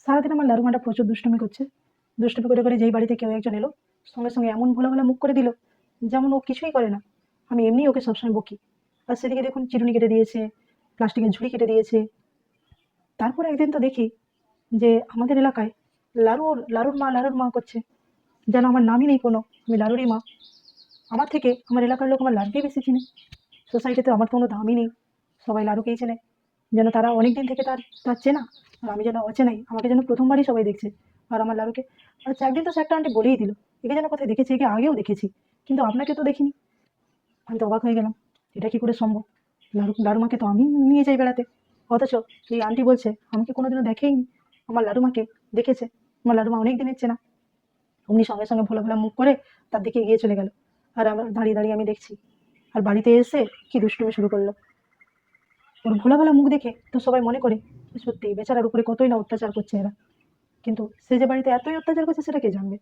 সারাদিন আমার লারুমাটা প্রচুর দুষ্টুমি করছে। দুষ্টুমি করে করে যেই বাড়িতে কেউ একজন এলো, সঙ্গে সঙ্গে এমন ভোলা ভোলা মুখ করে দিল, যেমন ও কিছুই করে না। আমি এমনি ওকে সবসময় বকি। আর সেদিকে দেখুন চিরুনি কেটে দিয়েছে, প্লাস্টিকের ঝুড়ি কেটে দিয়েছে। তারপর একদিন তো দেখি যে আমাদের এলাকায় লারুর মা করছে, যেন আমার নামই নেই কোনো, আমি লারুরই মা। আমার থেকে আমার এলাকার লোক আমার লারুকেই বেশি চিনে। সোসাইটিতে আমার তো কোনো দামই নেই, সবাই লারুকেই চেনে, যেন তারা অনেক দিন থেকে তার তার চেনা, আর আমি যেন অচেনাই, আমাকে যেন প্রথমবারই সবাই দেখছে। আর আমার লারুকে, আচ্ছা একদিন তো সে একটা আন্টি বলেই দিল, একে যেন কোথায় দেখেছি, একে আগেও দেখেছি, কিন্তু আপনাকে তো দেখিনি। আমি তো অবাক হয়ে গেলাম, এটা কি করে সম্ভব? লারুমাকে তো আমি নিয়ে যাই বেড়াতে, অথচ এই আন্টি বলছে আমাকে কোনোদিনও দেখেইনি, আমার লারুমাকে দেখেছে। আমার লারুমা অনেক দিনের চেনা। অমনি সঙ্গে সঙ্গে ভোলা ভোলা মুখ করে তার দিকে এগিয়ে চলে গেল। আর আমরা দাঁড়িয়ে দাঁড়িয়ে আমি দেখছি। আর বাড়িতে এসে কি দুষ্টুমি শুরু করলো। ওর ভোলা ভালা মুখ দেখে তো সবাই মনে করে সত্যি বেচারার উপরে কতই না অত্যাচার করছে এরা, কিন্তু সে যে বাড়িতে এতই অত্যাচার করছে সেটা কে জানবে।